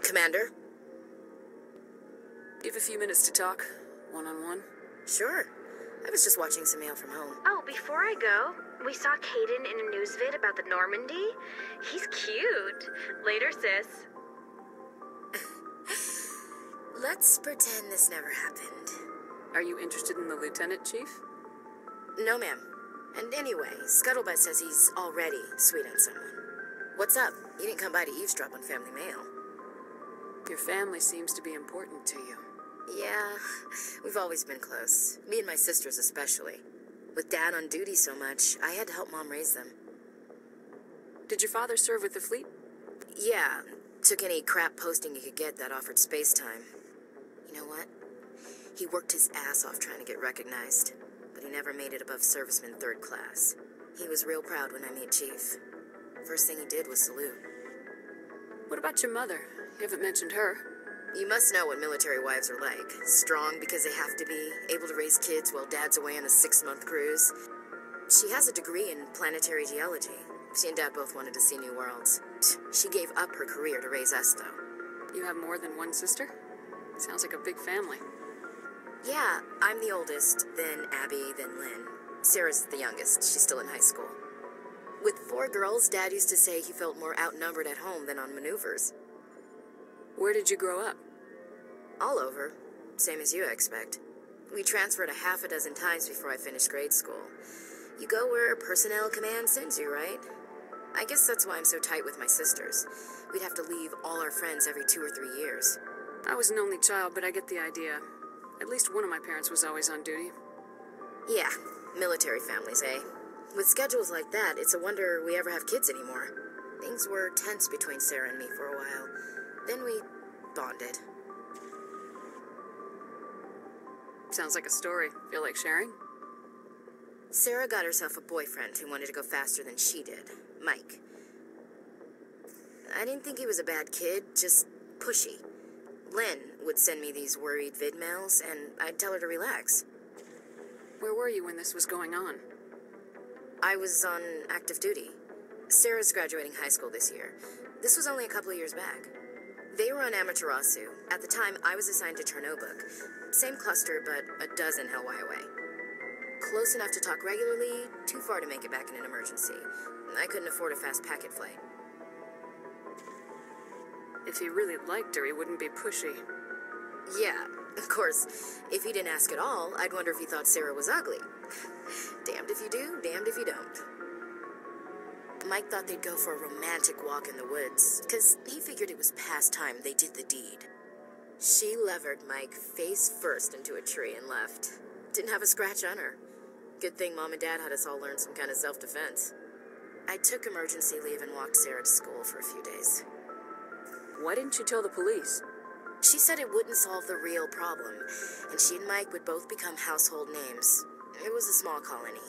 Commander? You have a few minutes to talk, one-on-one? Sure. I was just watching some mail from home. Oh, before I go, we saw Caden in a news vid about the Normandy. He's cute. Later, sis. Let's pretend this never happened. Are you interested in the lieutenant, Chief? No, ma'am. And anyway, Scuttlebutt says he's already sweet on someone. What's up? You didn't come by to eavesdrop on family mail. Your family seems to be important to you. Yeah, we've always been close. Me and my sisters especially. With Dad on duty so much, I had to help Mom raise them. Did your father serve with the fleet? Yeah, took any crap posting he could get that offered space time. You know what? He worked his ass off trying to get recognized, but he never made it above serviceman 3rd class. He was real proud when I made Chief. First thing he did was salute. What about your mother? You haven't mentioned her. You must know what military wives are like. Strong because they have to be, able to raise kids while Dad's away on a 6-month cruise. She has a degree in planetary geology. She and Dad both wanted to see new worlds. She gave up her career to raise us, though. You have more than one sister? Sounds like a big family. Yeah, I'm the oldest, then Abby, then Lynn. Sarah's the youngest. She's still in high school. With 4 girls, Dad used to say he felt more outnumbered at home than on maneuvers. Where did you grow up? All over. Same as you, I expect. We transferred a half a dozen times before I finished grade school. You go where personnel command sends you, right? I guess that's why I'm so tight with my sisters. We'd have to leave all our friends every 2 or 3 years. I was an only child, but I get the idea. At least one of my parents was always on duty. Yeah, military families, eh? With schedules like that, it's a wonder we ever have kids anymore. Things were tense between Sarah and me for a while. Then we bonded. Sounds like a story. Feel like sharing? Sarah got herself a boyfriend who wanted to go faster than she did, Mike. I didn't think he was a bad kid, just pushy. Lynn would send me these worried vid mails, and I'd tell her to relax. Where were you when this was going on? I was on active duty. Sarah's graduating high school this year. This was only a couple of years back. They were on Amaterasu. At the time, I was assigned to Chernobog. Same cluster, but a dozen Hellwire away. Close enough to talk regularly, too far to make it back in an emergency. I couldn't afford a fast packet flight. If he really liked her, he wouldn't be pushy. Yeah, of course. If he didn't ask at all, I'd wonder if he thought Sarah was ugly. Damned if you do, damned if you don't. Mike thought they'd go for a romantic walk in the woods, because he figured it was past time they did the deed. She levered Mike face first into a tree and left. Didn't have a scratch on her. Good thing Mom and Dad had us all learn some kind of self-defense. I took emergency leave and walked Sarah to school for a few days. Why didn't you tell the police? She said it wouldn't solve the real problem, and she and Mike would both become household names. It was a small colony.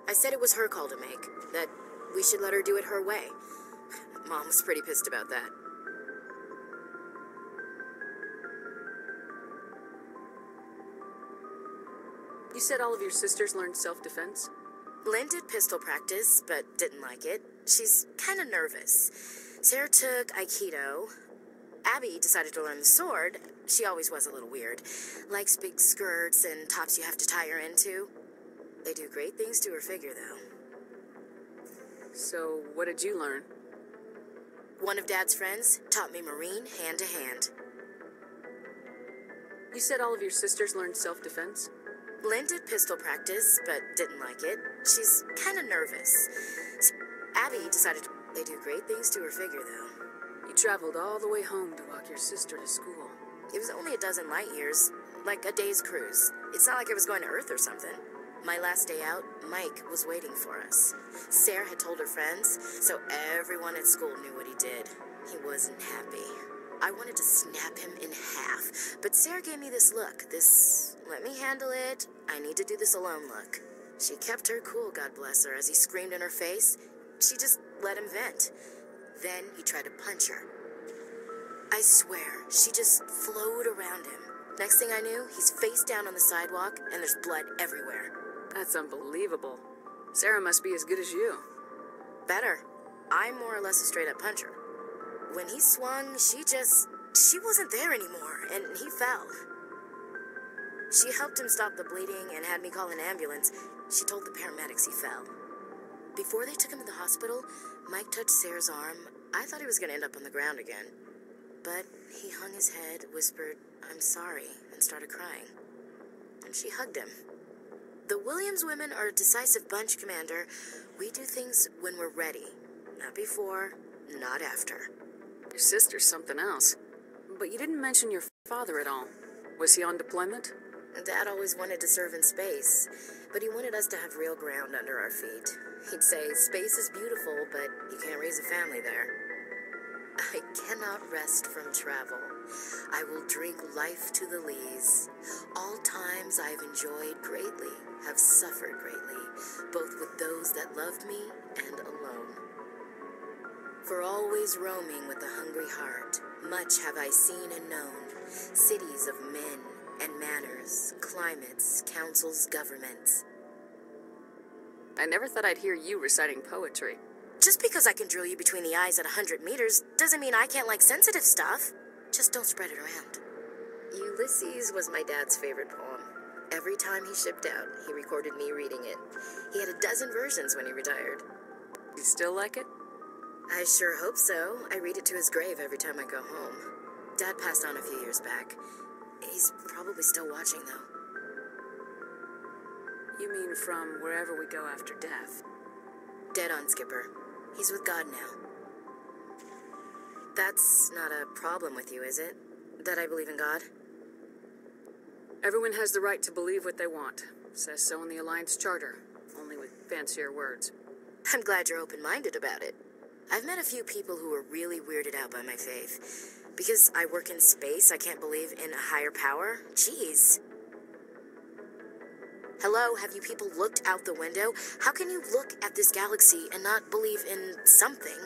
I said it was her call to make, that we should let her do it her way. Mom was pretty pissed about that. You said all of your sisters learned self-defense? Lynn did pistol practice, but didn't like it. She's kind of nervous. Sarah took Aikido. Abby decided to learn the sword. She always was a little weird. Likes big skirts and tops you have to tie her into. They do great things to her figure, though. So, what did you learn? One of Dad's friends taught me Marine hand to hand. You said all of your sisters learned self-defense? Lynn did pistol practice, but didn't like it. She's kind of nervous. Abby decided they do great things to her figure, though. You traveled all the way home to walk your sister to school. It was only a dozen light years, like a day's cruise. It's not like I was going to Earth or something. My last day out, Mike was waiting for us. Sarah had told her friends, so everyone at school knew what he did. He wasn't happy. I wanted to snap him in half, but Sarah gave me this look, this let me handle it, I need to do this alone look. She kept her cool, God bless her, as he screamed in her face. She just let him vent. Then he tried to punch her. I swear, she just flowed around him. Next thing I knew, he's face down on the sidewalk, and there's blood everywhere. That's unbelievable. Sarah must be as good as you. Better. I'm more or less a straight-up puncher. When he swung, she just She wasn't there anymore, and he fell. She helped him stop the bleeding and had me call an ambulance. She told the paramedics he fell. Before they took him to the hospital, Mike touched Sarah's arm. I thought he was going to end up on the ground again. But he hung his head, whispered, "I'm sorry," and started crying. And she hugged him. The Williams women are a decisive bunch, Commander. We do things when we're ready. Not before, not after. Your sister's something else. But you didn't mention your father at all. Was he on deployment? Dad always wanted to serve in space, but he wanted us to have real ground under our feet. He'd say, "Space is beautiful, but you can't raise a family there." I cannot rest from travel. I will drink life to the lees. All times I've enjoyed greatly, have suffered greatly, both with those that loved me and alone. For always roaming with a hungry heart, much have I seen and known, cities of men and manners, climates, councils, governments. I never thought I'd hear you reciting poetry. Just because I can drill you between the eyes at 100 meters doesn't mean I can't like sensitive stuff. Just don't spread it around. Ulysses was my dad's favorite poem. Every time he shipped out, he recorded me reading it. He had a dozen versions when he retired. You still like it? I sure hope so. I read it to his grave every time I go home. Dad passed on a few years back. He's probably still watching, though. You mean from wherever we go after death? Dead on, Skipper. He's with God now. That's not a problem with you, is it? That I believe in God? Everyone has the right to believe what they want. Says so in the Alliance Charter, only with fancier words. I'm glad you're open-minded about it. I've met a few people who were really weirded out by my faith. Because I work in space, I can't believe in a higher power? Jeez. Hello, have you people looked out the window? How can you look at this galaxy and not believe in something?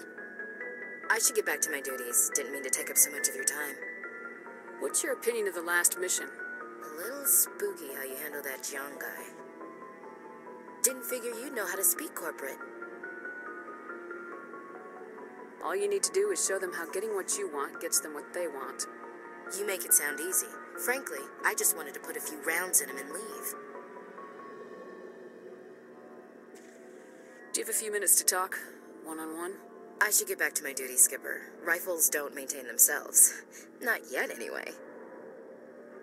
I should get back to my duties. Didn't mean to take up so much of your time. What's your opinion of the last mission? A little spooky how you handle that young guy. Didn't figure you'd know how to speak corporate. All you need to do is show them how getting what you want gets them what they want. You make it sound easy. Frankly, I just wanted to put a few rounds in him and leave. Do you have a few minutes to talk? One-on-one? I should get back to my duty, Skipper. Rifles don't maintain themselves. Not yet, anyway.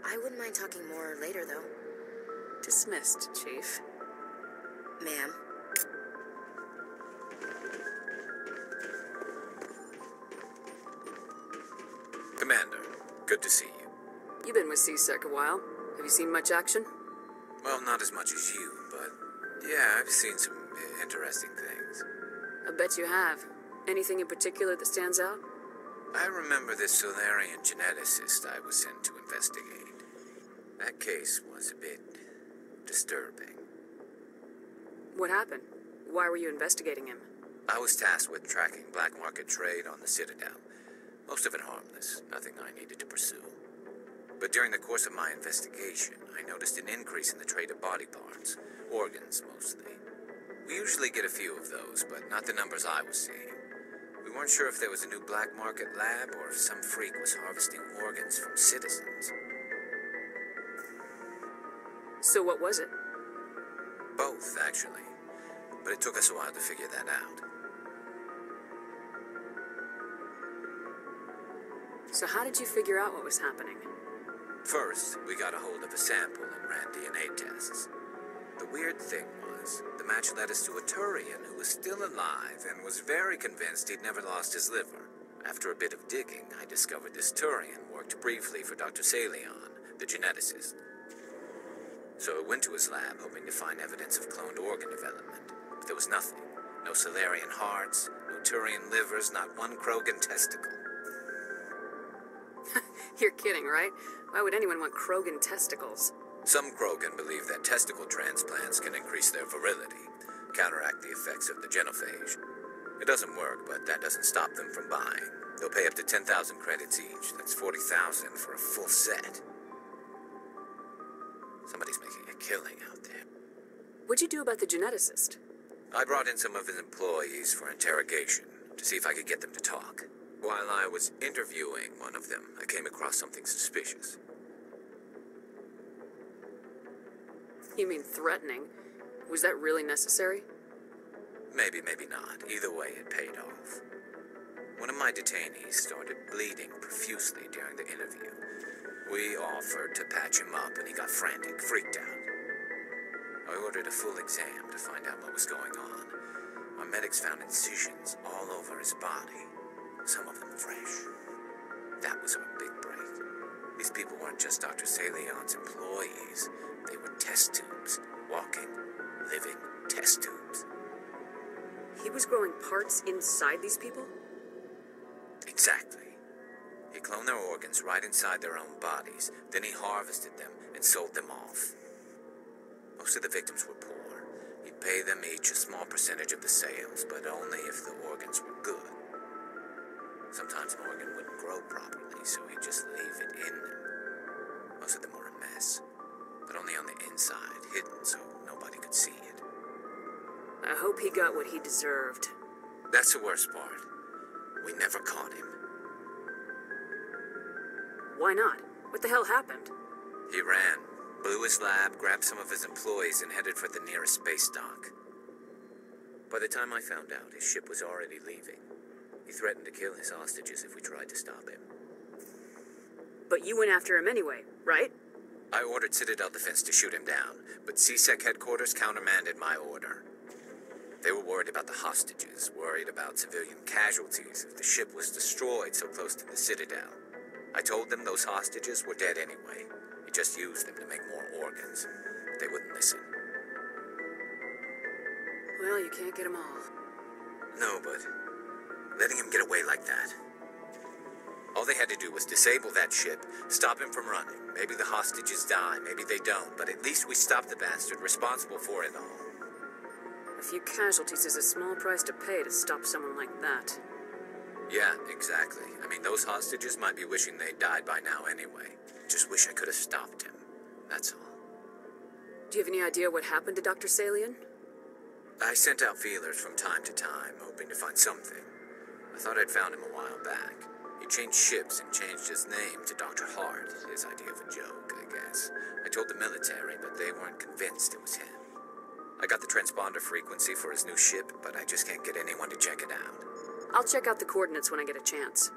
I wouldn't mind talking more later, though. Dismissed, Chief. Ma'am. Commander, good to see you. You've been with C-Sec a while. Have you seen much action? Well, not as much as you, but yeah, I've seen some interesting things. I bet you have. Anything in particular that stands out? I remember this Solarian geneticist I was sent to investigate. That case was a bit disturbing. What happened? Why were you investigating him? I was tasked with tracking black market trade on the Citadel. Most of it harmless, nothing I needed to pursue. But during the course of my investigation, I noticed an increase in the trade of body parts, organs mostly. We usually get a few of those, but not the numbers I was seeing. We weren't sure if there was a new black market lab or if some freak was harvesting organs from citizens. So what was it? Both, actually. But it took us a while to figure that out. So how did you figure out what was happening? First, we got a hold of a sample and ran DNA tests. The weird thing was, the match led us to a Turian who was still alive and was very convinced he'd never lost his liver. After a bit of digging, I discovered this Turian worked briefly for Dr. Salion, the geneticist. So I went to his lab hoping to find evidence of cloned organ development. But there was nothing. No Solarian hearts, no Turian livers, not one Krogan testicle. You're kidding, right? Why would anyone want Krogan testicles? Some Krogan believe that testicle transplants can increase their virility, counteract the effects of the genophage. It doesn't work, but that doesn't stop them from buying. They'll pay up to 10,000 credits each. That's 40,000 for a full set. Somebody's making a killing out there. What'd you do about the geneticist? I brought in some of his employees for interrogation to see if I could get them to talk. While I was interviewing one of them, I came across something suspicious. You mean threatening? Was that really necessary? Maybe, maybe not. Either way, it paid off. One of my detainees started bleeding profusely during the interview. We offered to patch him up, and he got frantic, freaked out. I ordered a full exam to find out what was going on. Our medics found incisions all over his body, some of them fresh. That was our big break. These people weren't just Dr. Salion's employees. They were test tubes, walking, living test tubes. He was growing parts inside these people? Exactly. He cloned their organs right inside their own bodies. Then he harvested them and sold them off. Most of the victims were poor. He'd pay them each a small percentage of the sales, but only if the organs were good. Sometimes an organ wouldn't grow properly, so he'd just leave it in them. Most of them were a mess, but only on the inside, hidden so nobody could see it. I hope he got what he deserved. That's the worst part. We never caught him. Why not? What the hell happened? He ran, blew his lab, grabbed some of his employees, and headed for the nearest space dock. By the time I found out, his ship was already leaving. He threatened to kill his hostages if we tried to stop him. But you went after him anyway, right? I ordered Citadel Defense to shoot him down, but CSEC headquarters countermanded my order. They were worried about the hostages, worried about civilian casualties if the ship was destroyed so close to the Citadel. I told them those hostages were dead anyway. He just used them to make more organs. But they wouldn't listen. Well, you can't get them all. No, but letting him get away like that. All they had to do was disable that ship, stop him from running. Maybe the hostages die, maybe they don't, but at least we stopped the bastard responsible for it all. A few casualties is a small price to pay to stop someone like that. Yeah, exactly. I mean, those hostages might be wishing they'd died by now anyway. Just wish I could have stopped him. That's all. Do you have any idea what happened to Dr. Salion? I sent out feelers from time to time, hoping to find something. I thought I'd found him a while back. He changed ships and changed his name to Dr. Hart, his idea of a joke, I guess. I told the military, but they weren't convinced it was him. I got the transponder frequency for his new ship, but I just can't get anyone to check it out. I'll check out the coordinates when I get a chance.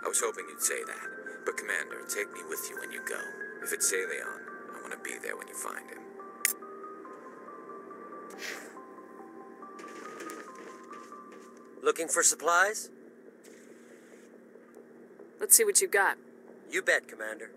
I was hoping you'd say that, but Commander, take me with you when you go. If it's Salion, I want to be there when you find him. Looking for supplies? Let's see what you got. You bet, Commander.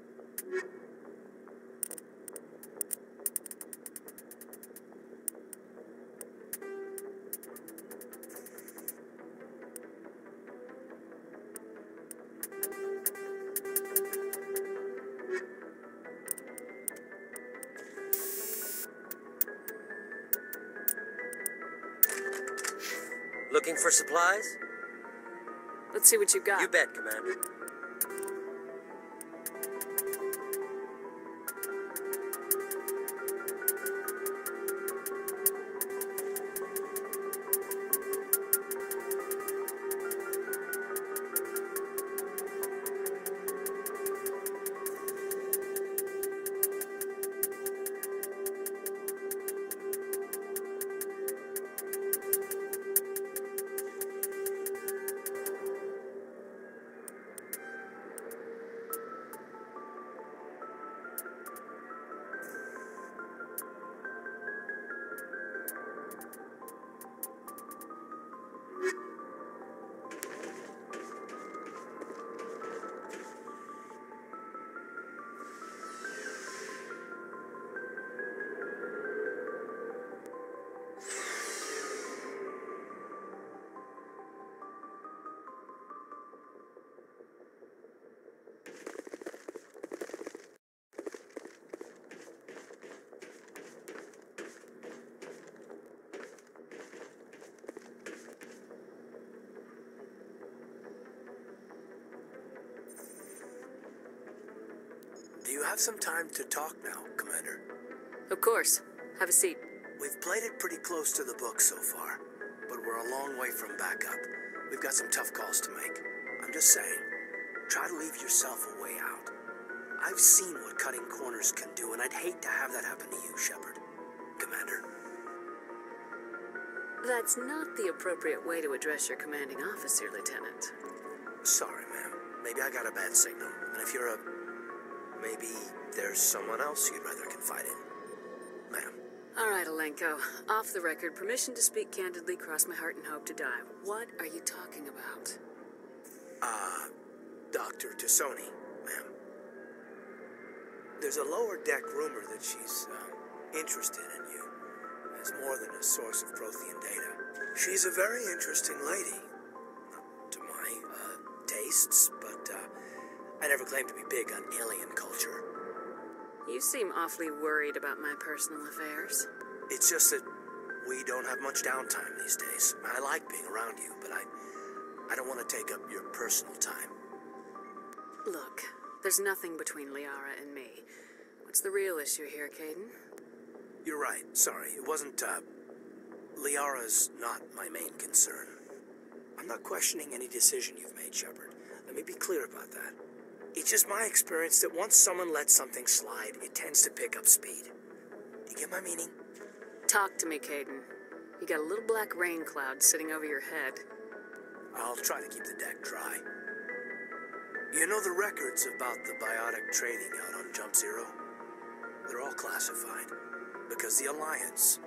Looking for supplies? Let's see what you got. You bet, Commander. Do you have some time to talk now, Commander? Of course. Have a seat. We've played it pretty close to the book so far, but we're a long way from backup. We've got some tough calls to make. I'm just saying, try to leave yourself a way out. I've seen what cutting corners can do, and I'd hate to have that happen to you, Shepard. Commander. That's not the appropriate way to address your commanding officer, Lieutenant. Sorry, ma'am. Maybe I got a bad signal. And if you're a... maybe there's someone else you'd rather confide in. Ma'am. All right, Alenko. Off the record, permission to speak candidly, cross my heart and hope to die. What are you talking about? Dr. Tassoni, ma'am. There's a lower deck rumor that she's, interested in you as more than a source of Prothean data. She's a very interesting lady. Not to my, tastes, but, I never claimed to be big on alien culture. You seem awfully worried about my personal affairs. It's just that we don't have much downtime these days. I like being around you, but I don't want to take up your personal time. Look, there's nothing between Liara and me. What's the real issue here, Kaidan? You're right. Sorry. It wasn't, Liara's not my main concern. I'm not questioning any decision you've made, Shepard. Let me be clear about that. It's just my experience that once someone lets something slide, it tends to pick up speed. You get my meaning? Talk to me, Kaidan. You got a little black rain cloud sitting over your head. I'll try to keep the deck dry. You know the records about the biotic trading out on Jump Zero? They're all classified, because the Alliance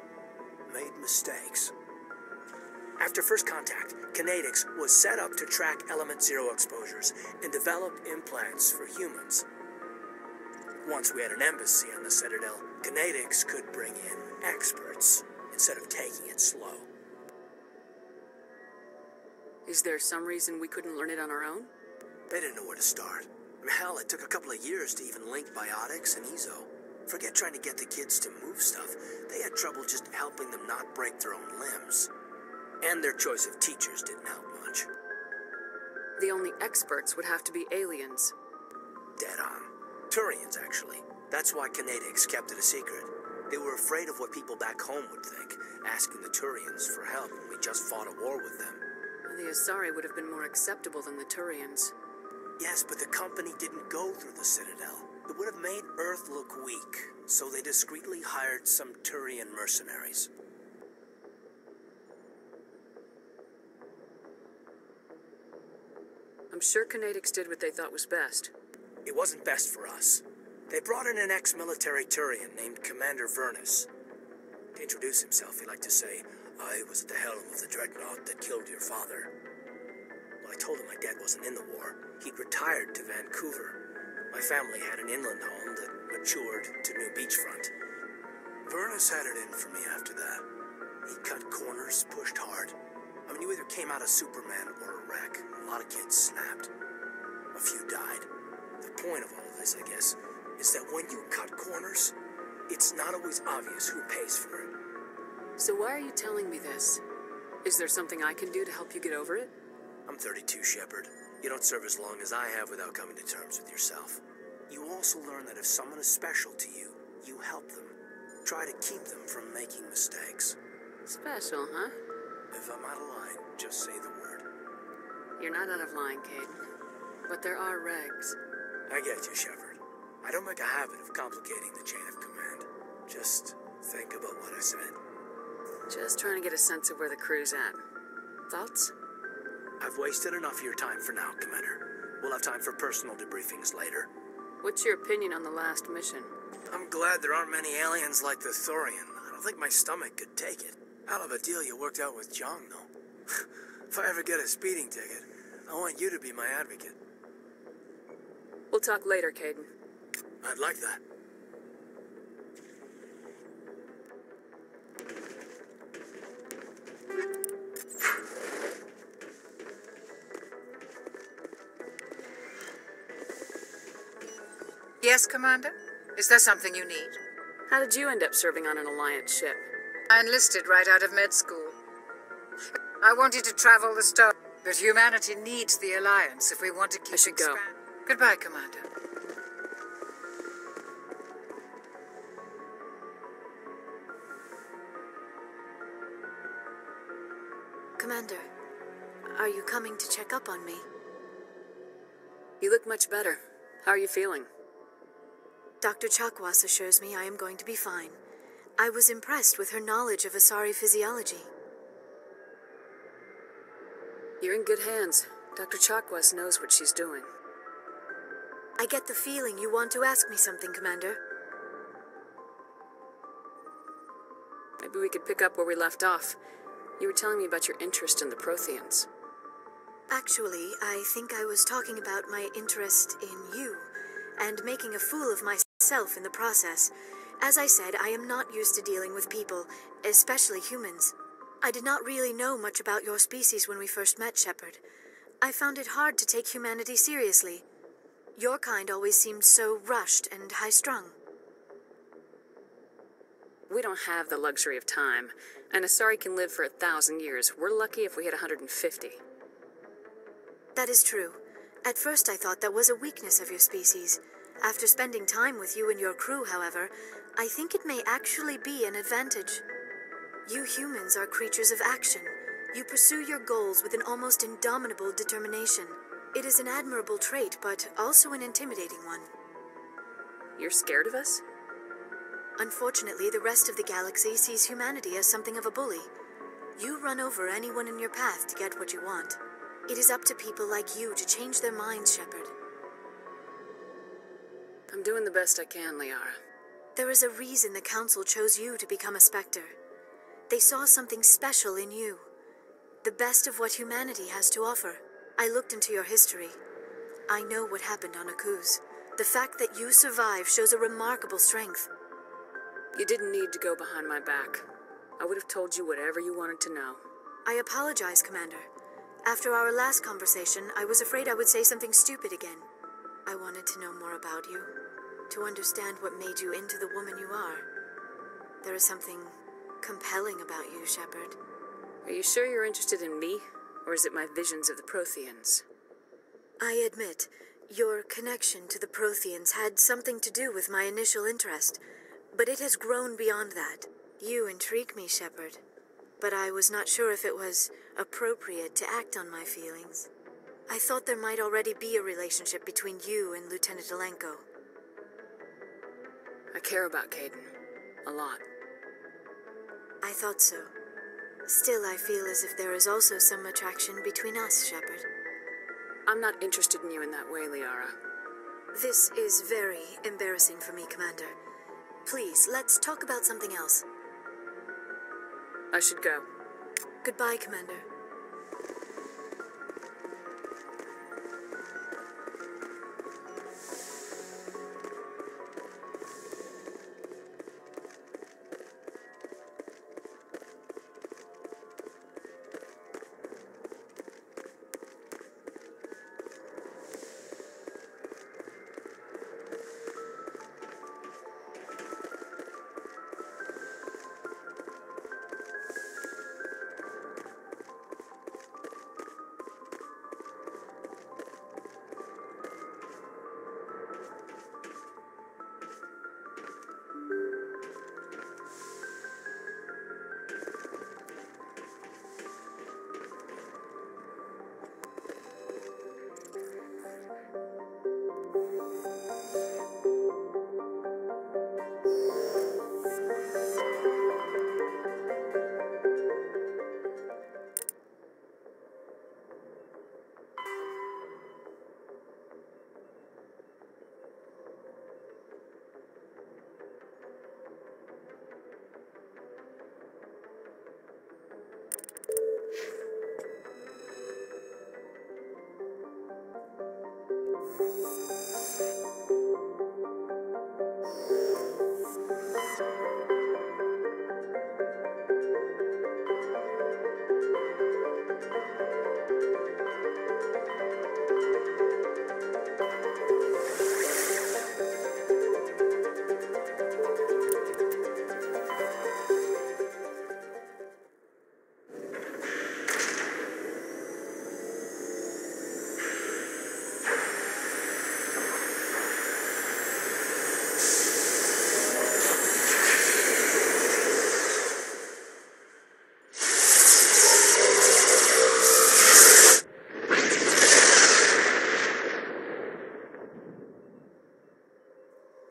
made mistakes. After first contact, Kinetics was set up to track Element Zero exposures and developed implants for humans. Once we had an embassy on the Citadel, Kinetics could bring in experts instead of taking it slow. Is there some reason we couldn't learn it on our own? They didn't know where to start. Hell, it took a couple of years to even link biotics and EZO. Forget trying to get the kids to move stuff. They had trouble just helping them not break their own limbs. And their choice of teachers didn't help much. The only experts would have to be aliens. Dead on. Turians, actually. That's why Kinetics kept it a secret. They were afraid of what people back home would think, asking the Turians for help when we just fought a war with them. The Asari would have been more acceptable than the Turians. Yes, but the company didn't go through the Citadel. It would have made Earth look weak, so they discreetly hired some Turian mercenaries. I'm sure Kinetics did what they thought was best. It wasn't best for us. They brought in an ex-military Turian named Commander Vernus. To introduce himself, he liked to say, "I was at the helm of the dreadnought that killed your father." Well, I told him my dad wasn't in the war. He'd retired to Vancouver. My family had an inland home that matured to new beachfront. Vernus had it in for me after that. He cut corners, pushed hard. I mean, you either came out a Superman or a wreck. A lot of kids snapped. A few died. The point of all of this, I guess, is that when you cut corners, it's not always obvious who pays for it. So why are you telling me this? Is there something I can do to help you get over it? I'm 32, Shepard. You don't serve as long as I have without coming to terms with yourself. You also learn that if someone is special to you, you help them. Try to keep them from making mistakes. Special, huh? If I'm out of line, just say the word. You're not out of line, Kaidan. But there are regs. I get you, Shepard. I don't make a habit of complicating the chain of command. Just think about what I said. Just trying to get a sense of where the crew's at. Thoughts? I've wasted enough of your time for now, Commander. We'll have time for personal debriefings later. What's your opinion on the last mission? I'm glad there aren't many aliens like the Thorian. I don't think my stomach could take it. Hell of a deal you worked out with Jong, though. If I ever get a speeding ticket, I want you to be my advocate. We'll talk later, Kaidan. I'd like that. Yes, Commander? Is there something you need? How did you end up serving on an Alliance ship? I enlisted right out of med school. I wanted to travel the star, but humanity needs the Alliance if we want to keep I should go. Goodbye, Commander. Commander, are you coming to check up on me? You look much better. How are you feeling? Dr. Chakwas assures me I am going to be fine. I was impressed with her knowledge of Asari physiology. You're in good hands. Dr. Chakwas knows what she's doing. I get the feeling you want to ask me something, Commander. Maybe we could pick up where we left off. You were telling me about your interest in the Protheans. Actually, I think I was talking about my interest in you, and making a fool of myself in the process. As I said, I am not used to dealing with people, especially humans. I did not really know much about your species when we first met, Shepard. I found it hard to take humanity seriously. Your kind always seemed so rushed and high-strung. We don't have the luxury of time. An Asari can live for 1,000 years. We're lucky if we hit 150. That is true. At first I thought that was a weakness of your species. After spending time with you and your crew, however, I think it may actually be an advantage. You humans are creatures of action. You pursue your goals with an almost indomitable determination. It is an admirable trait, but also an intimidating one. You're scared of us? Unfortunately, the rest of the galaxy sees humanity as something of a bully. You run over anyone in your path to get what you want. It is up to people like you to change their minds, Shepard. I'm doing the best I can, Liara. There is a reason the Council chose you to become a Spectre. They saw something special in you. The best of what humanity has to offer. I looked into your history. I know what happened on Akuz. The fact that you survived shows a remarkable strength. You didn't need to go behind my back. I would have told you whatever you wanted to know. I apologize, Commander. After our last conversation, I was afraid I would say something stupid again. I wanted to know more about you, to understand what made you into the woman you are. There is something compelling about you, Shepard. Are you sure you're interested in me, or is it my visions of the Protheans? I admit, your connection to the Protheans had something to do with my initial interest, but it has grown beyond that. You intrigue me, Shepard, but I was not sure if it was appropriate to act on my feelings. I thought there might already be a relationship between you and Lieutenant Alenko. I care about Kaidan. A lot. I thought so. Still, I feel as if there is also some attraction between us, Shepard. I'm not interested in you in that way, Liara. This is very embarrassing for me, Commander. Please, let's talk about something else. I should go. Goodbye, Commander.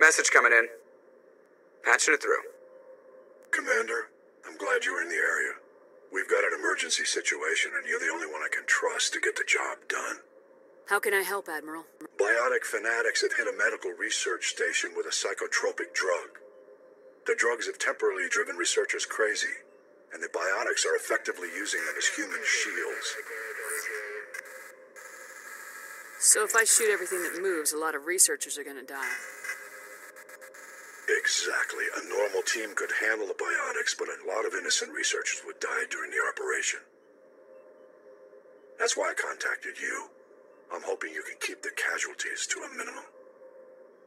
Message coming in. Patching it through. Commander, I'm glad you were in the area. We've got an emergency situation, and you're the only one I can trust to get the job done. How can I help, Admiral? Biotic fanatics have hit a medical research station with a psychotropic drug. The drugs have temporarily driven researchers crazy, and the biotics are effectively using them as human shields. So if I shoot everything that moves, a lot of researchers are gonna die. Exactly. A normal team could handle the biotics, but a lot of innocent researchers would die during the operation. That's why I contacted you. I'm hoping you can keep the casualties to a minimum.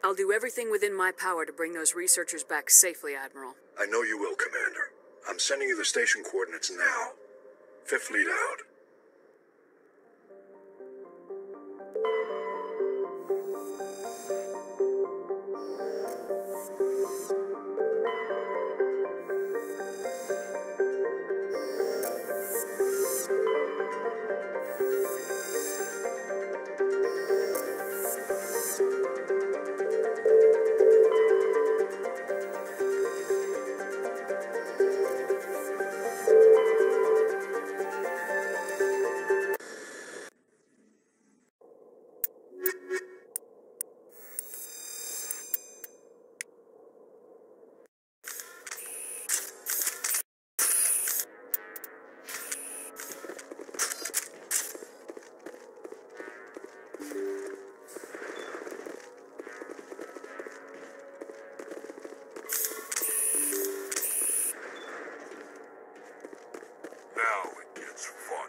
I'll do everything within my power to bring those researchers back safely, Admiral. I know you will, Commander. I'm sending you the station coordinates now. Fifth Fleet out. Now it gets fun.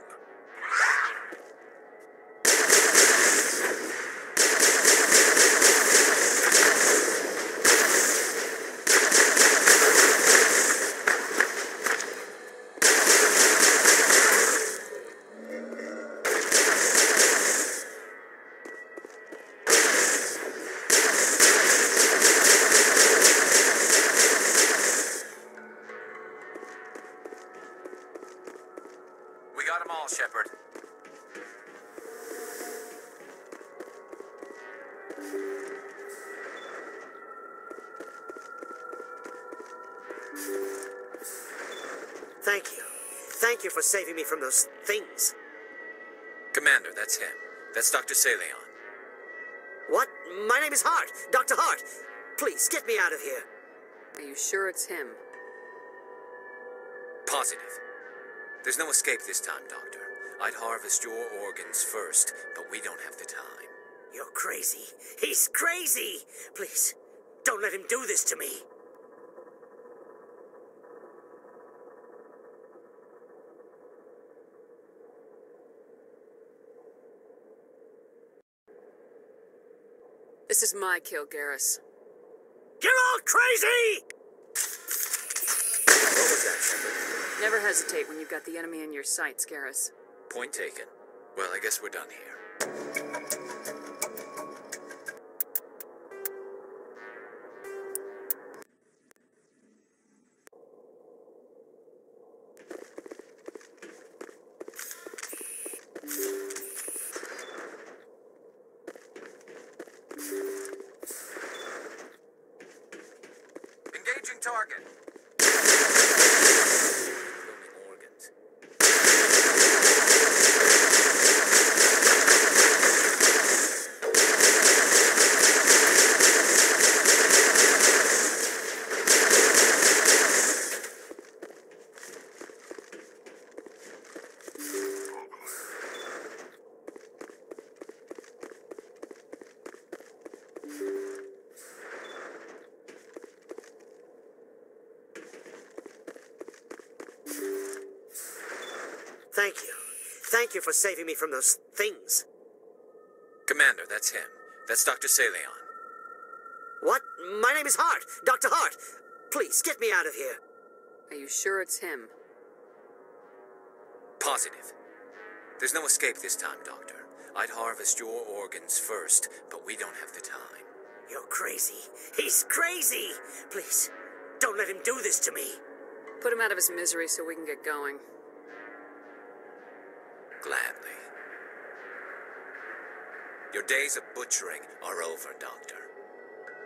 We got them all, Shepard. Thank you. Thank you for saving me from those things. Commander, that's him. That's Dr. Saleon. What? My name is Hart. Dr. Hart. Please, get me out of here. Are you sure it's him? Positive. There's no escape this time, Doctor. I'd harvest your organs first, but we don't have the time. You're crazy. He's crazy. Please, don't let him do this to me. This is my kill, Garrus. You're all crazy! What was that, Shepard? Never hesitate when you've got the enemy in your sights, Garrus. Point taken. Well, I guess we're done here. Engaging target. Cloning organs. Thank you. Thank you for saving me from those things. Commander, that's him. That's Dr. Saleon. What? My name is Hart. Dr. Hart. Please, get me out of here. Are you sure it's him? Positive. There's no escape this time, Doctor. I'd harvest your organs first, but we don't have the time. You're crazy. He's crazy. Please, don't let him do this to me. Put him out of his misery so we can get going. Gladly. Your days of butchering are over, Doctor.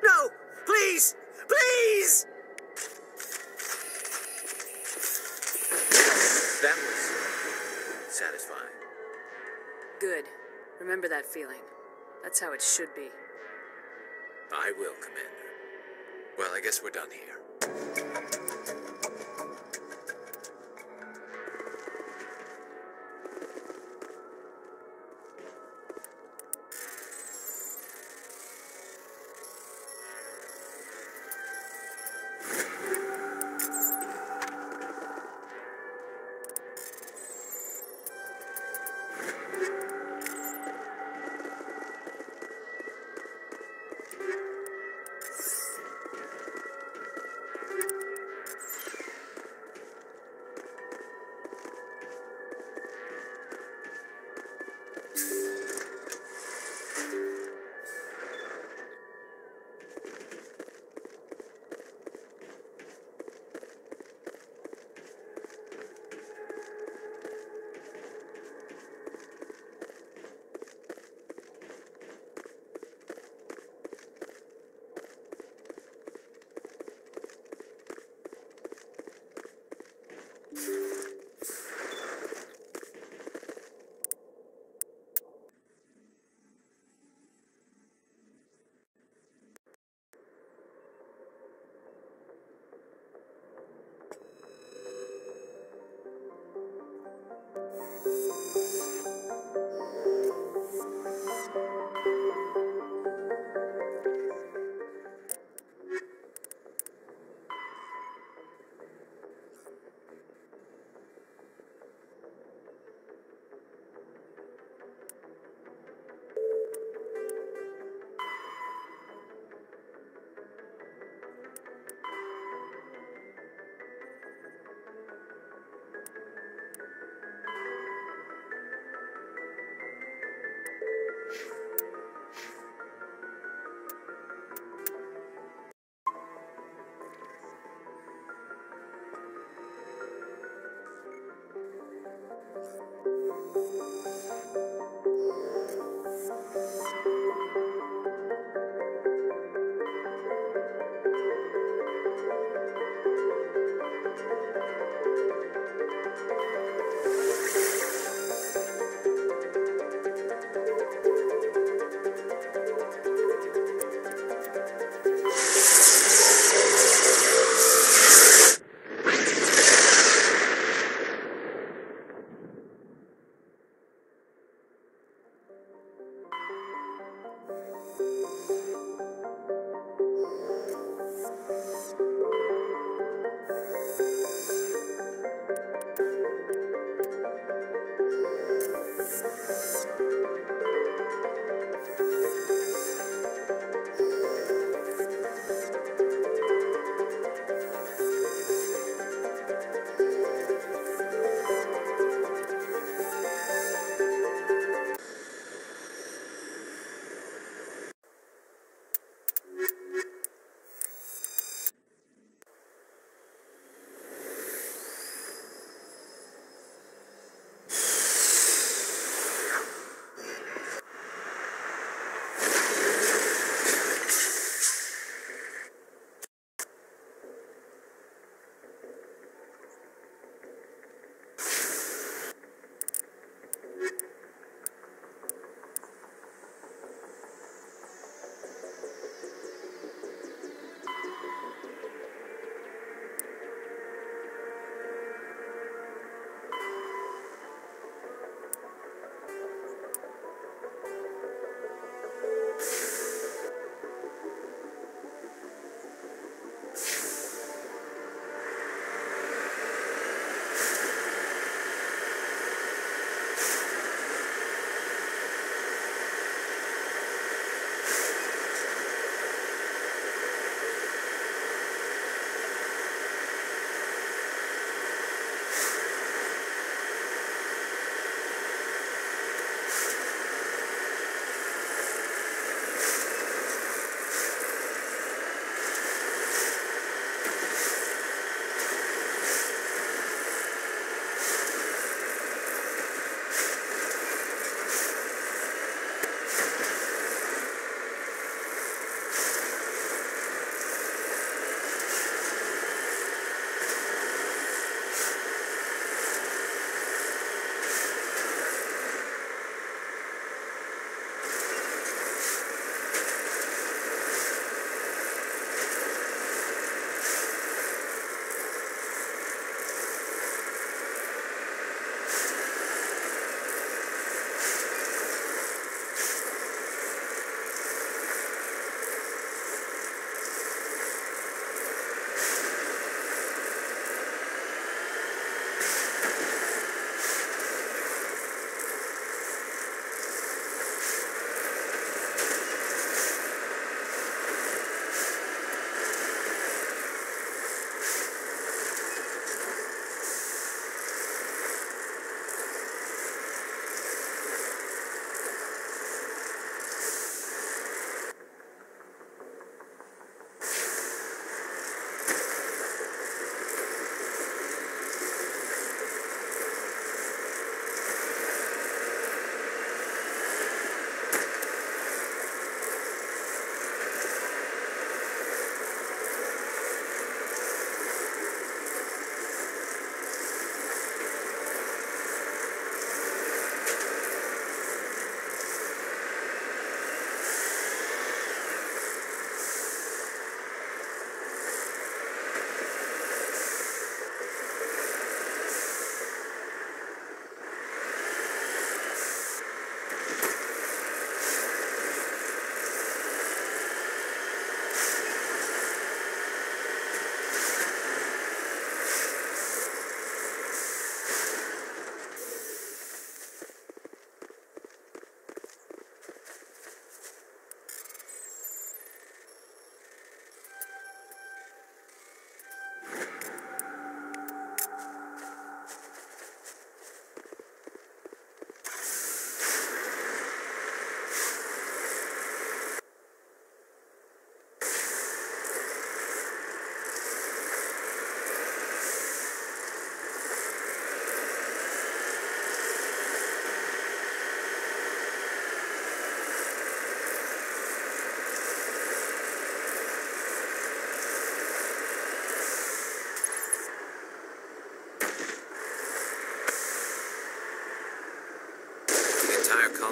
No! Please! Please! That was satisfying. Good. Remember that feeling. That's how it should be. I will, Commander. Well, I guess we're done here.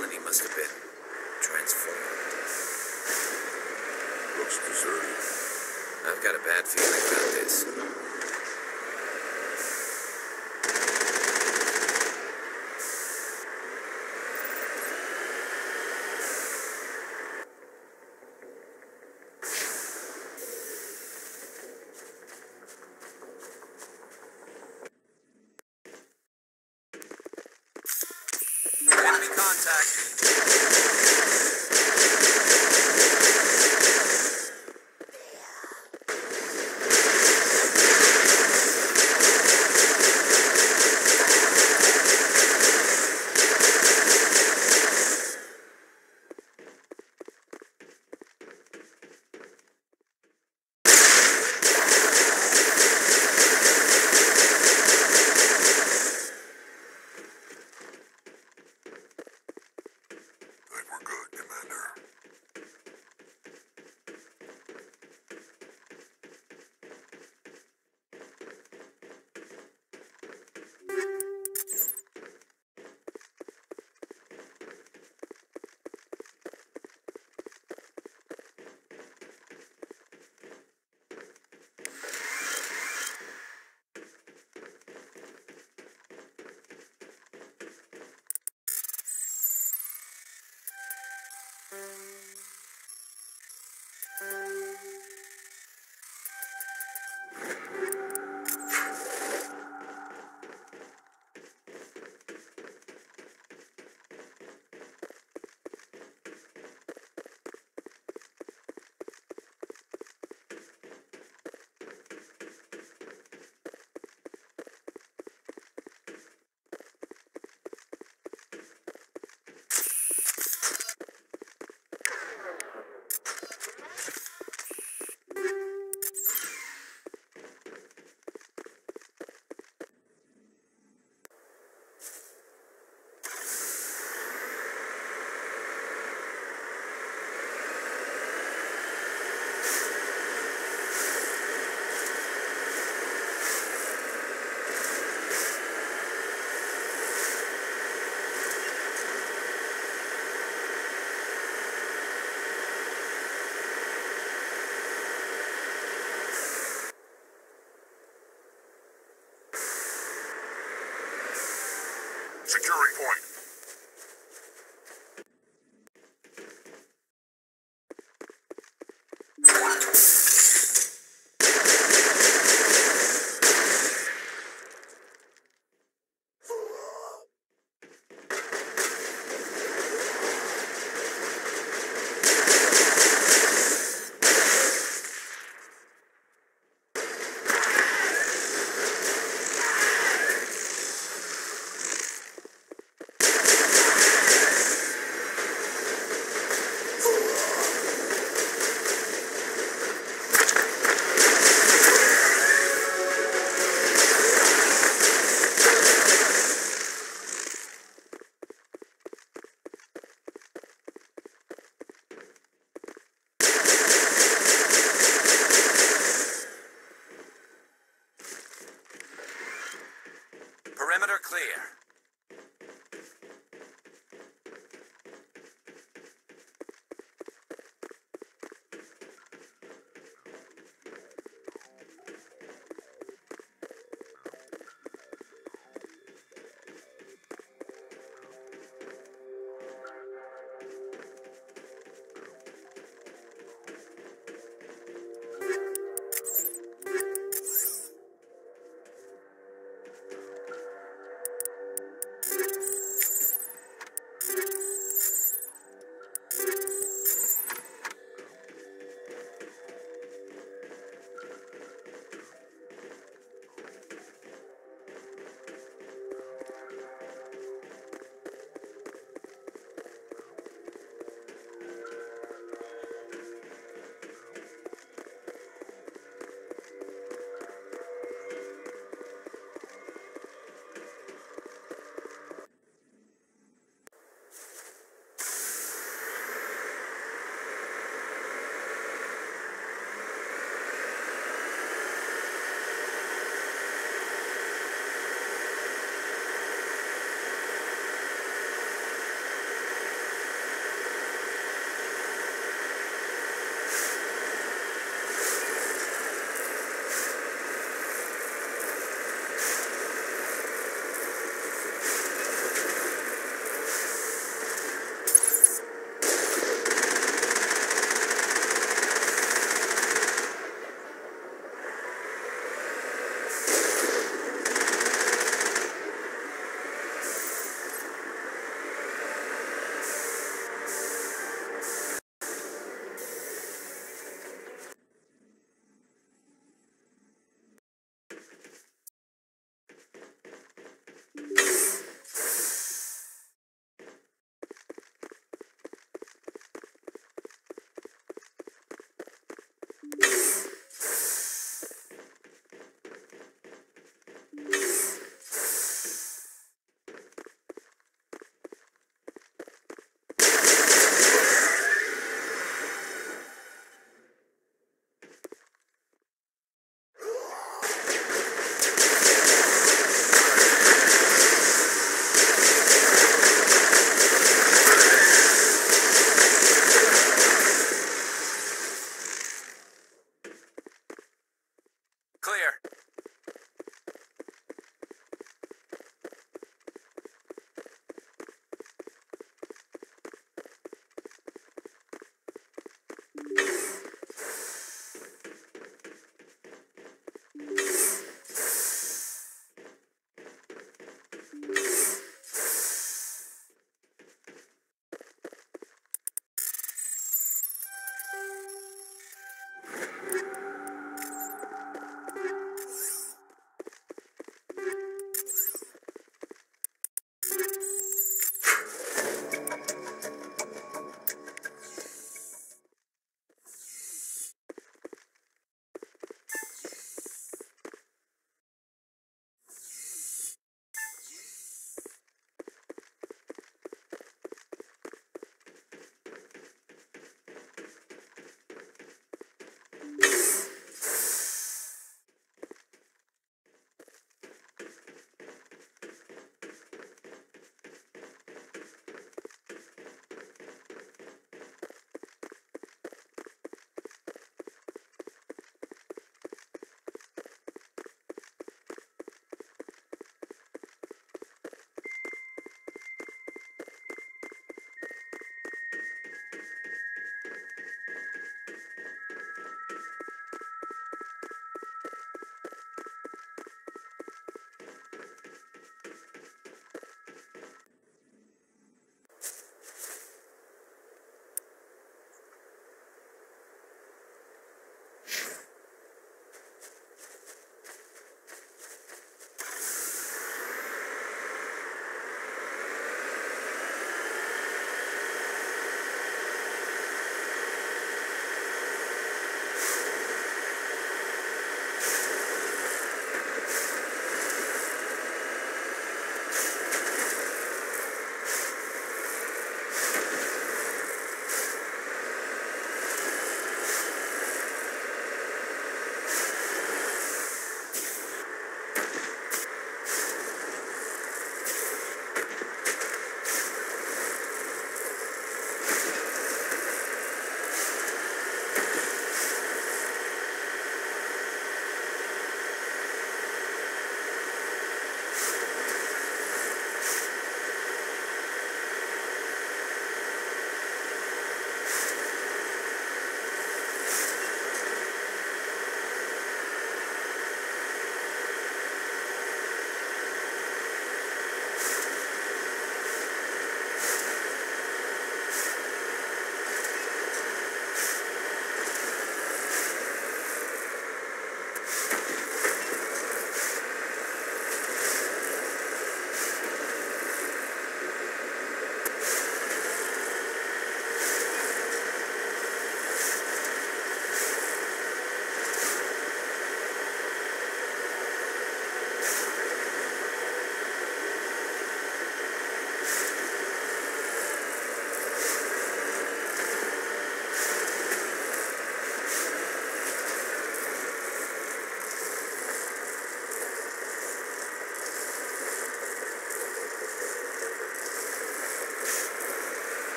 colony must have been transformed. Looks deserted. I've got a bad feeling about this. Enemy contact. I think we're good, Commander. Securing point.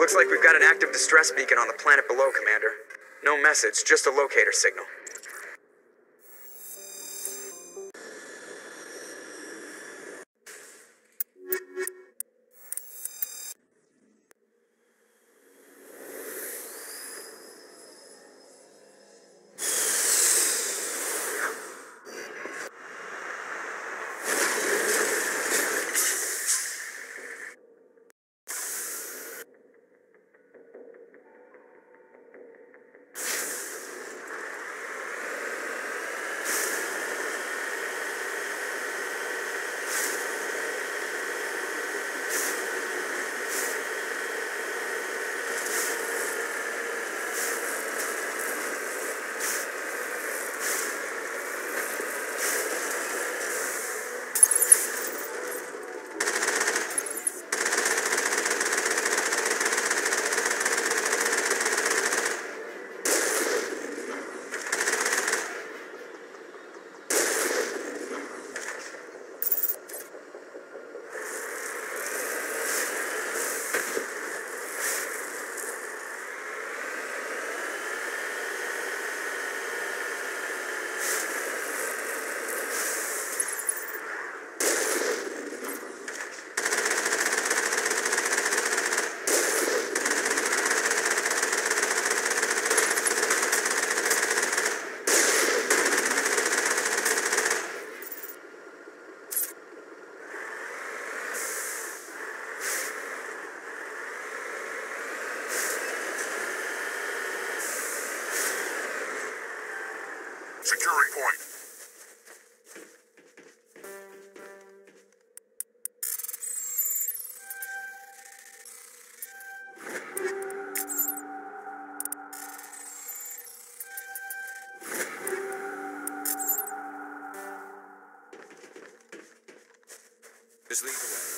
Looks like we've got an active distress beacon on the planet below, Commander. No message, just a locator signal. Securing point. Just lead the way.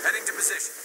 Heading to position.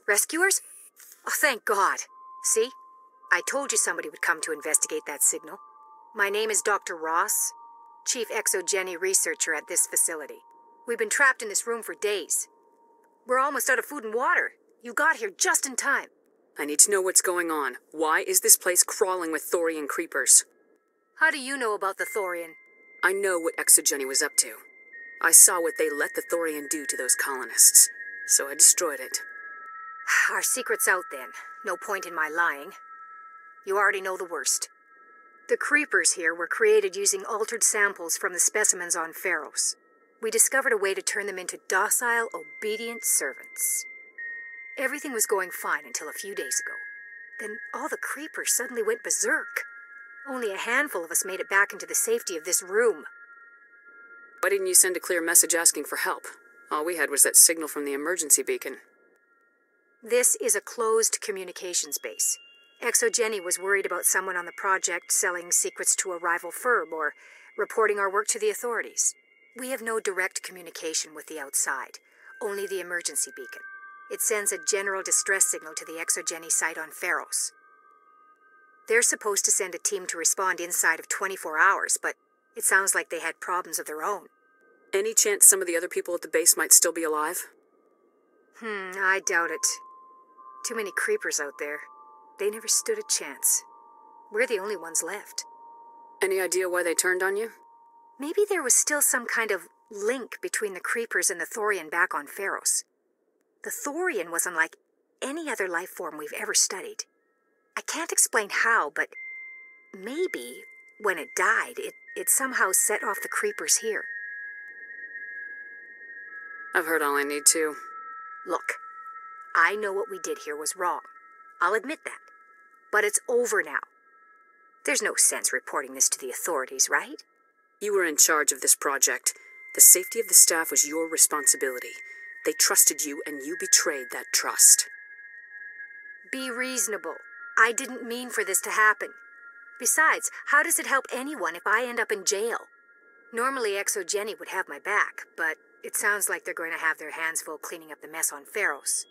Rescuers? Oh, thank God. See? I told you somebody would come to investigate that signal. My name is Dr. Ross, Chief Exogeny Researcher at this facility. We've been trapped in this room for days. We're almost out of food and water. You got here just in time. I need to know what's going on. Why is this place crawling with Thorian creepers? How do you know about the Thorian? I know what Exogeny was up to. I saw what they let the Thorian do to those colonists, so I destroyed it. Our secret's out then. No point in my lying. You already know the worst. The creepers here were created using altered samples from the specimens on Pharos. We discovered a way to turn them into docile, obedient servants. Everything was going fine until a few days ago. Then all the creepers suddenly went berserk. Only a handful of us made it back into the safety of this room. Why didn't you send a clear message asking for help? All we had was that signal from the emergency beacon. This is a closed communications base. Exogeny was worried about someone on the project selling secrets to a rival firm or reporting our work to the authorities. We have no direct communication with the outside, only the emergency beacon. It sends a general distress signal to the Exogeny site on Pharos. They're supposed to send a team to respond inside of 24 hours, but it sounds like they had problems of their own. Any chance some of the other people at the base might still be alive? I doubt it. Too many creepers out there. They never stood a chance. We're the only ones left. Any idea why they turned on you? Maybe there was still some kind of link between the creepers and the Thorian back on Pharos. The Thorian was unlike any other life form we've ever studied. I can't explain how, but maybe when it died, it somehow set off the creepers here. I've heard all I need to. Look, I know what we did here was wrong. I'll admit that. But it's over now. There's no sense reporting this to the authorities, right? You were in charge of this project. The safety of the staff was your responsibility. They trusted you, and you betrayed that trust. Be reasonable. I didn't mean for this to happen. Besides, how does it help anyone if I end up in jail? Normally Exogeny would have my back, but it sounds like they're going to have their hands full cleaning up the mess on Pharos.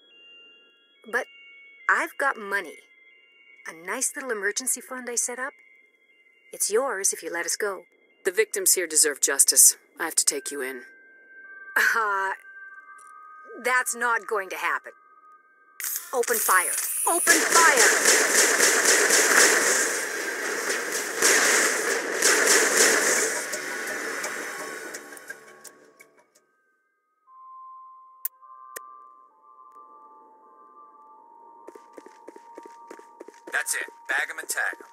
But I've got money. A nice little emergency fund I set up. It's yours if you let us go. The victims here deserve justice. I have to take you in. That's not going to happen. Open fire. Open fire! That's it. Bag 'em and tag 'em.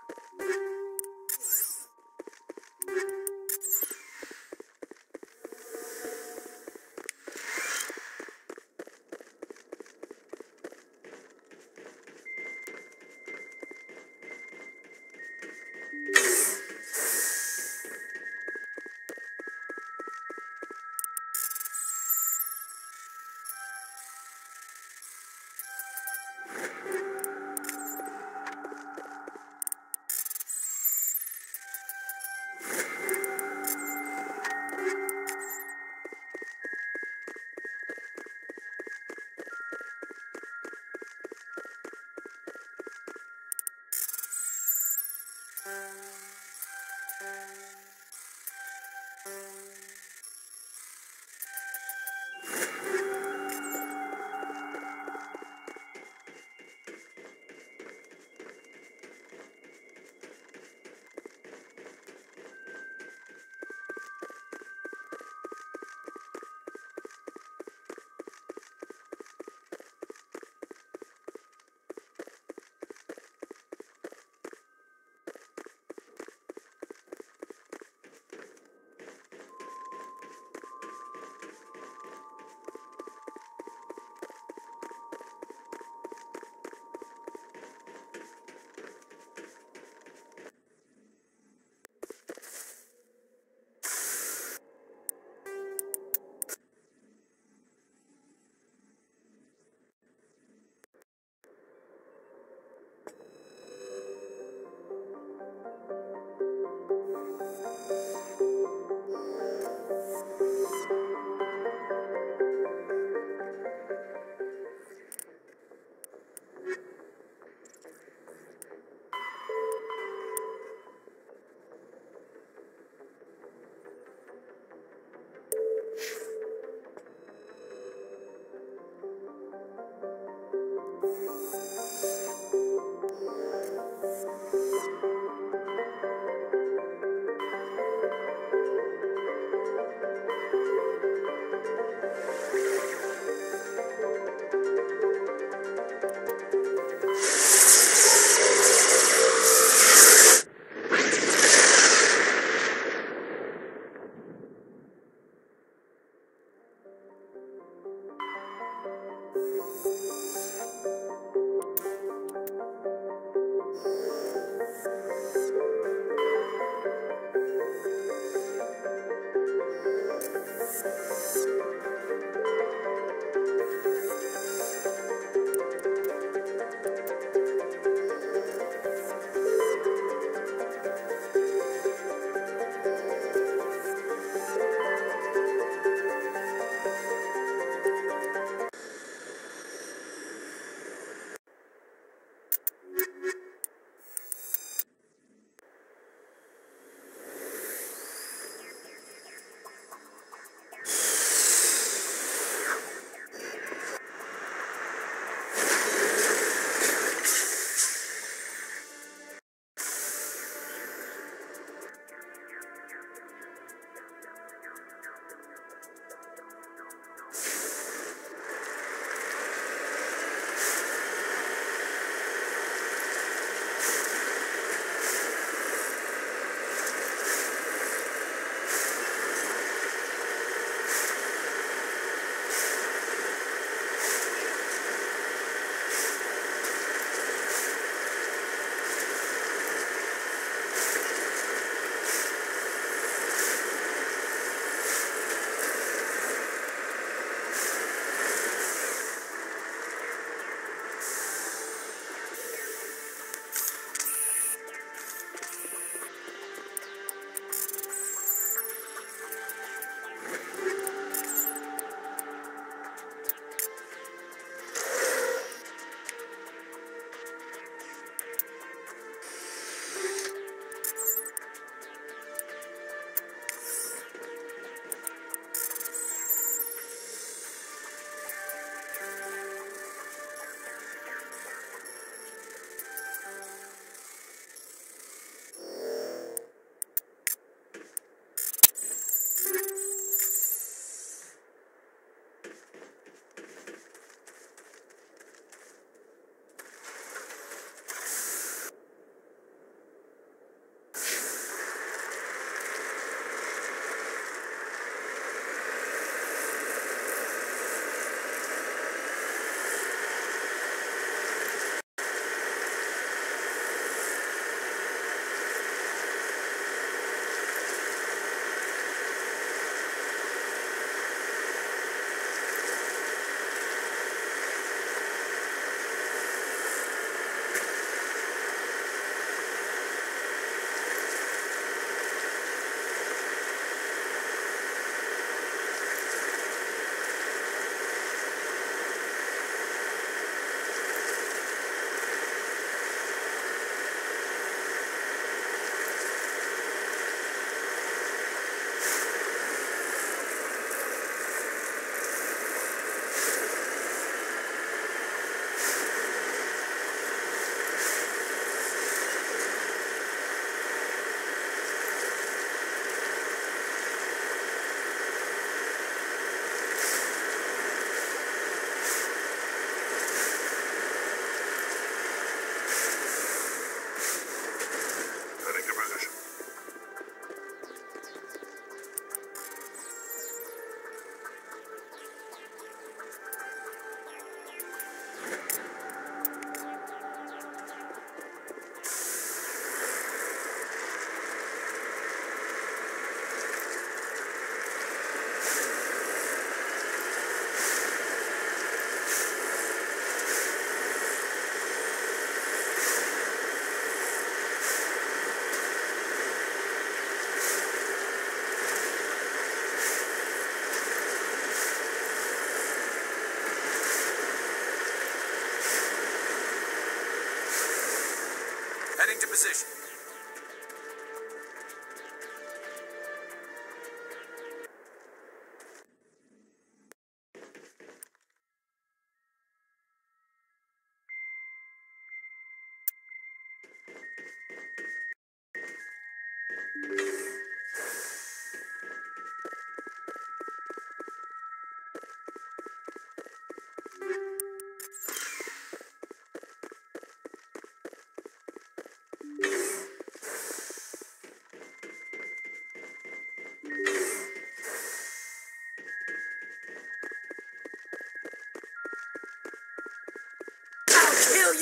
Heading to position.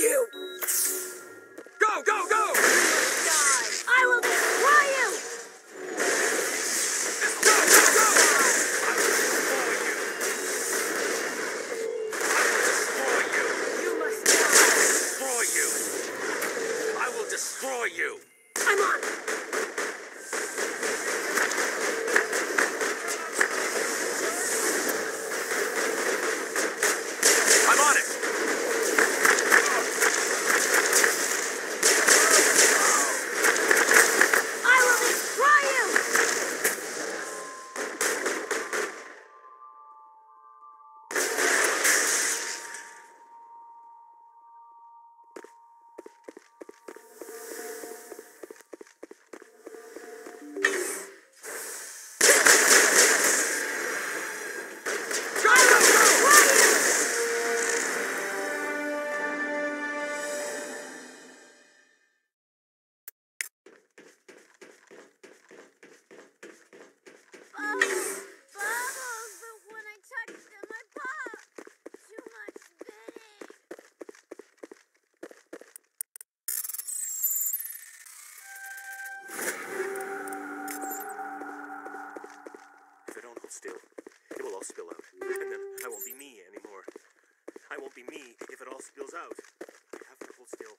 you! Go, go, go! I will destroy you! Go, go, go! You must die. Destroy you! I will destroy you! I'm on. I'm on it! I will destroy you! Bubbles, but when I touched them, I popped. Too much spinning. If I don't hold still, it will all spill out. And then I won't be me anymore. I won't be me if it all spills out. I have to hold still.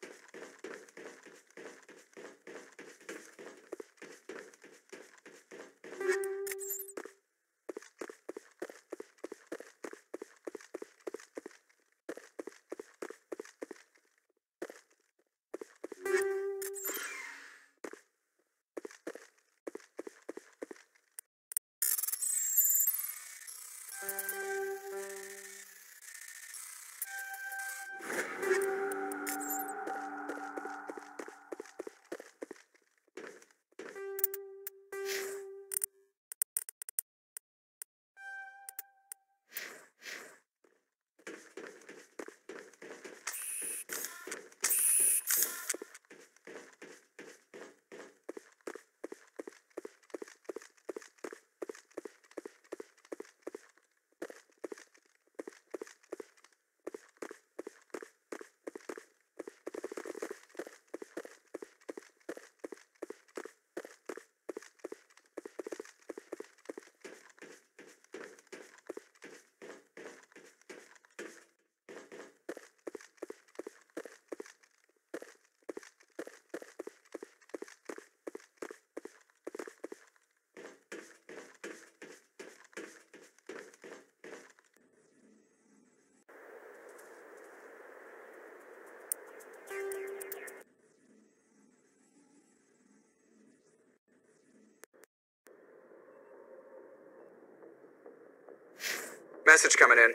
Message coming in.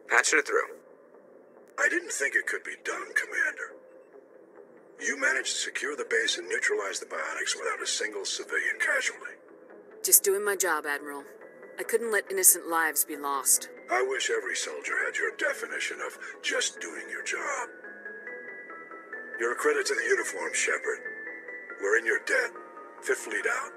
Patching it through. I didn't think it could be done, Commander. You managed to secure the base and neutralize the biotics without a single civilian casualty. Just doing my job, Admiral. I couldn't let innocent lives be lost. I wish every soldier had your definition of just doing your job. You're a credit to the uniform, Shepard. We're in your debt. Fifth Fleet out.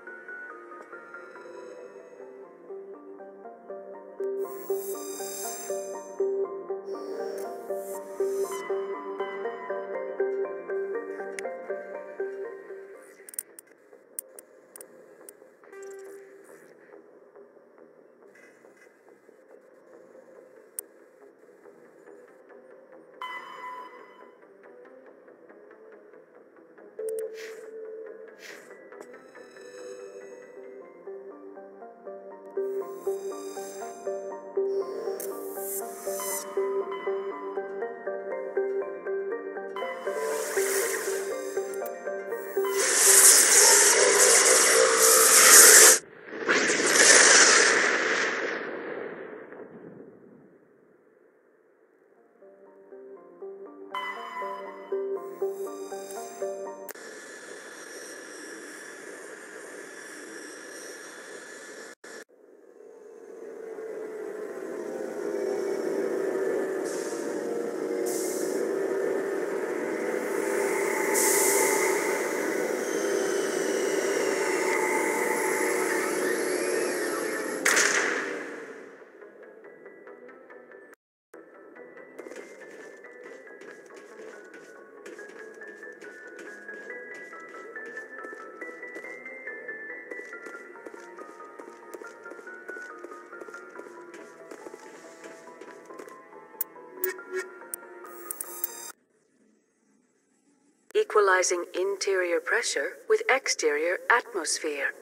equalizing interior pressure with exterior atmosphere.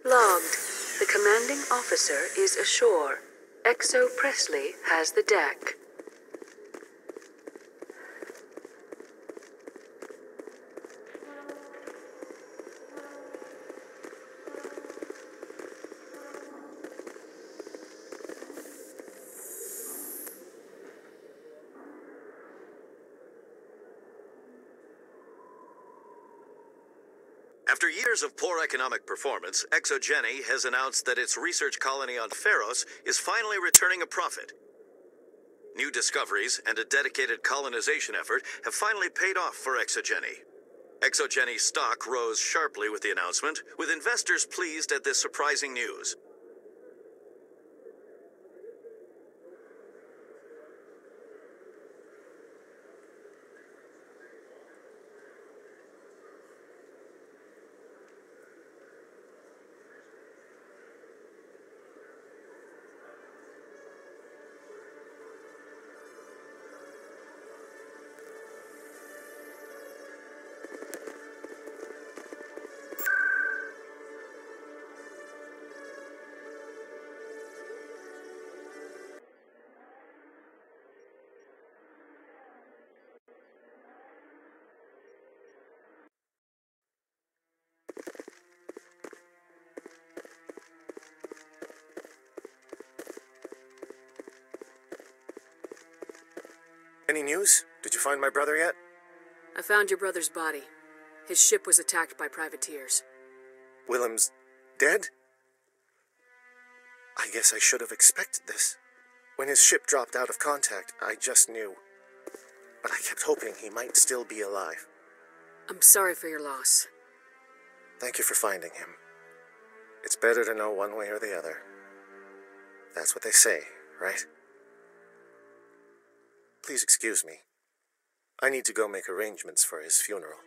Logged. The commanding officer is ashore. Exo Presley has the deck. After years of poor economic performance, ExoGeni has announced that its research colony on Pharos is finally returning a profit. New discoveries and a dedicated colonization effort have finally paid off for ExoGeni. ExoGeni's stock rose sharply with the announcement, with investors pleased at this surprising news. Any news? Did you find my brother yet? I found your brother's body. His ship was attacked by privateers. Willem's dead? I guess I should have expected this. When his ship dropped out of contact, I just knew. But I kept hoping he might still be alive. I'm sorry for your loss. Thank you for finding him. It's better to know one way or the other. That's what they say, right? Please excuse me. I need to go make arrangements for his funeral.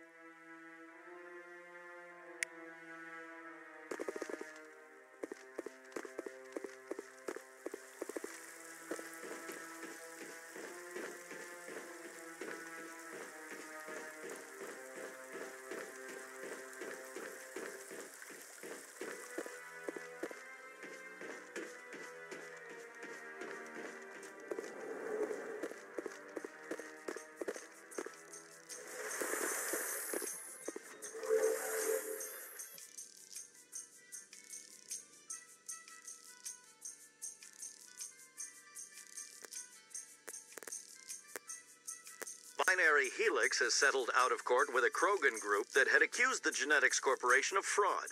Binary Helix has settled out of court with a Krogan group that had accused the Genetics Corporation of fraud.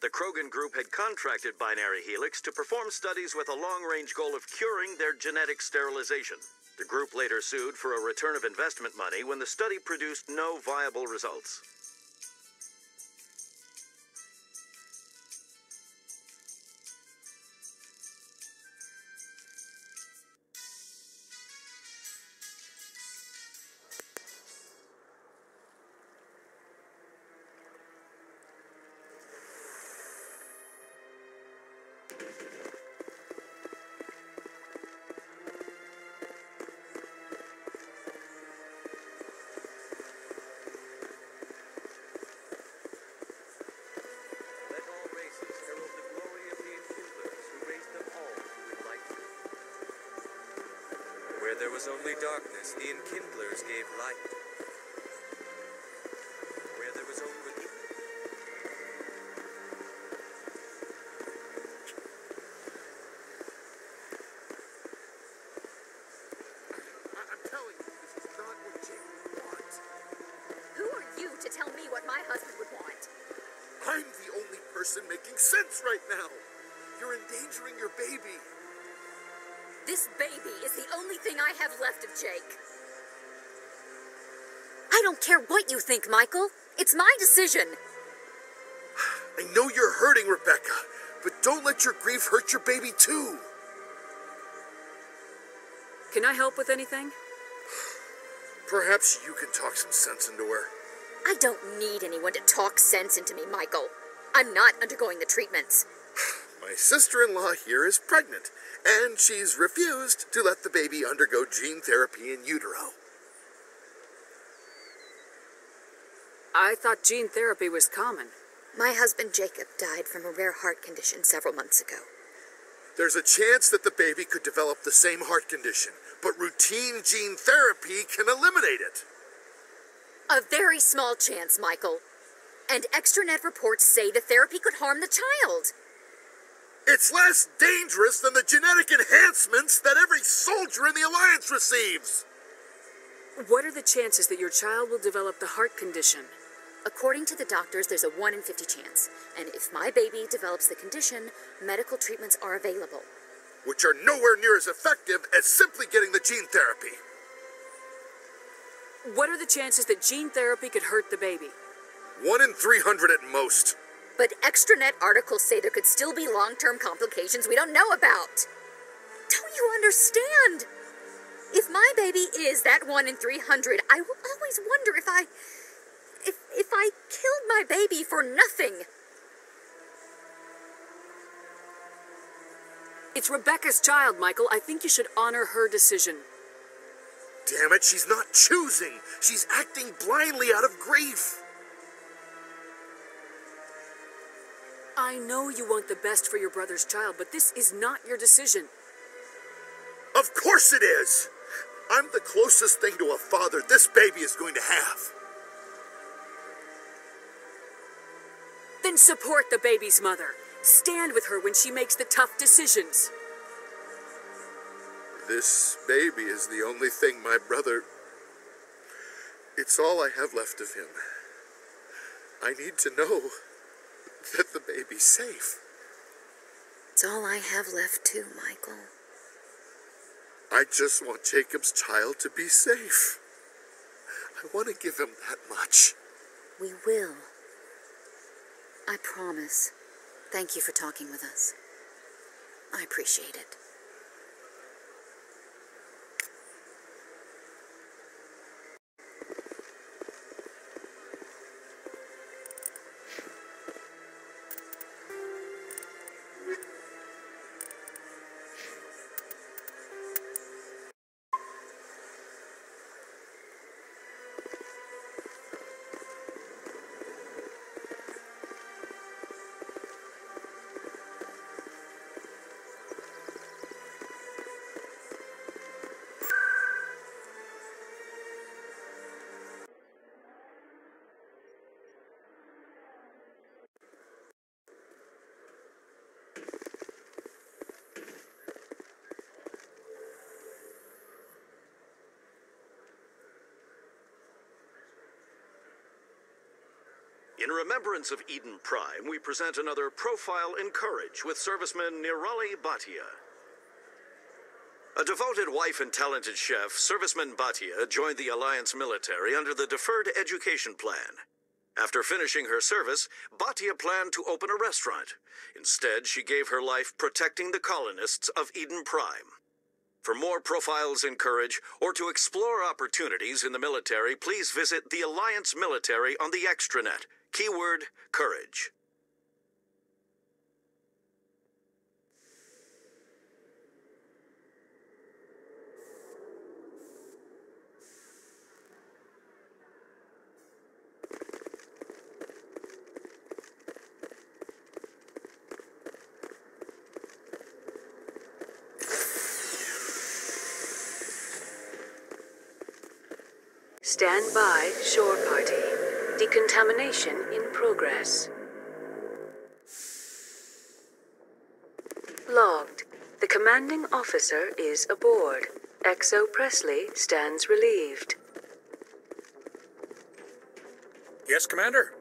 The Krogan group had contracted Binary Helix to perform studies with a long-range goal of curing their genetic sterilization. The group later sued for a return of investment money when the study produced no viable results. Where there was only darkness, the Enkindlers gave light. Where there was only... I'm telling you, this is not what Jane would want. Who are you to tell me what my husband would want? I'm the only person making sense right now. You're endangering your baby. This baby is the only thing I have left of Jake. I don't care what you think, Michael. It's my decision. I know you're hurting, Rebecca, but don't let your grief hurt your baby too. Can I help with anything? Perhaps you can talk some sense into her. I don't need anyone to talk sense into me, Michael. I'm not undergoing the treatments. My sister-in-law here is pregnant, and she's refused to let the baby undergo gene therapy in utero. I thought gene therapy was common. My husband Jacob died from a rare heart condition several months ago. There's a chance that the baby could develop the same heart condition, but routine gene therapy can eliminate it. A very small chance, Michael. And extranet reports say the therapy could harm the child. It's less dangerous than the genetic enhancements that every soldier in the Alliance receives. What are the chances that your child will develop the heart condition? According to the doctors, there's a 1 in 50 chance. And if my baby develops the condition, medical treatments are available. Which are nowhere near as effective as simply getting the gene therapy. What are the chances that gene therapy could hurt the baby? 1 in 300 at most. But extranet articles say there could still be long-term complications we don't know about. Don't you understand? If my baby is that 1 in 300, I will always wonder if I killed my baby for nothing. It's Rebecca's child, Michael. I think you should honor her decision. Damn it, she's not choosing. She's acting blindly out of grief. I know you want the best for your brother's child, but this is not your decision. Of course it is. I'm the closest thing to a father this baby is going to have. Then support the baby's mother. Stand with her when she makes the tough decisions. This baby is the only thing my brother... It's all I have left of him. I need to know that the baby's safe. It's all I have left too, Michael. I just want Jacob's child to be safe. I want to give him that much. We will. I promise. Thank you for talking with us. I appreciate it. In remembrance of Eden Prime, we present another Profile in Courage with serviceman Nirali Bhatia. A devoted wife and talented chef, serviceman Bhatia joined the Alliance military under the Deferred Education Plan. After finishing her service, Bhatia planned to open a restaurant. Instead, she gave her life protecting the colonists of Eden Prime. For more Profiles in Courage, or to explore opportunities in the military, please visit the Alliance Military on the extranet. Keyword, courage. Stand by, shore party. Decontamination in progress. Logged. The commanding officer is aboard. XO Presley stands relieved. Yes, Commander?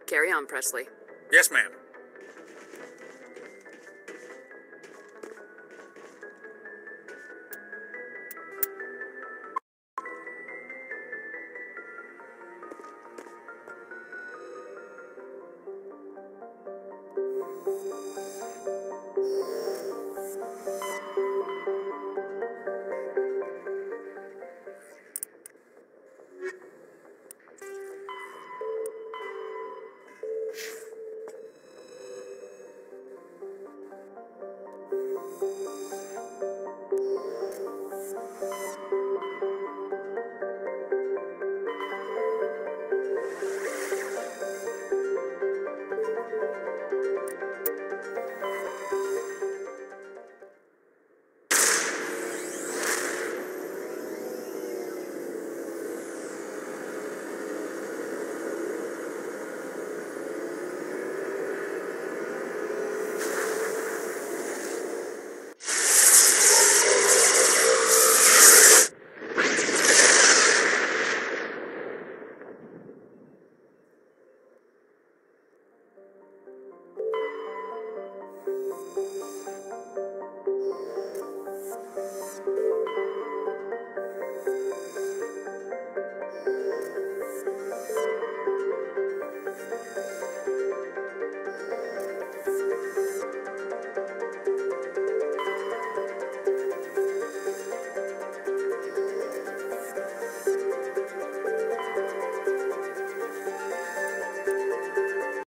Carry on, Presley. Yes, ma'am.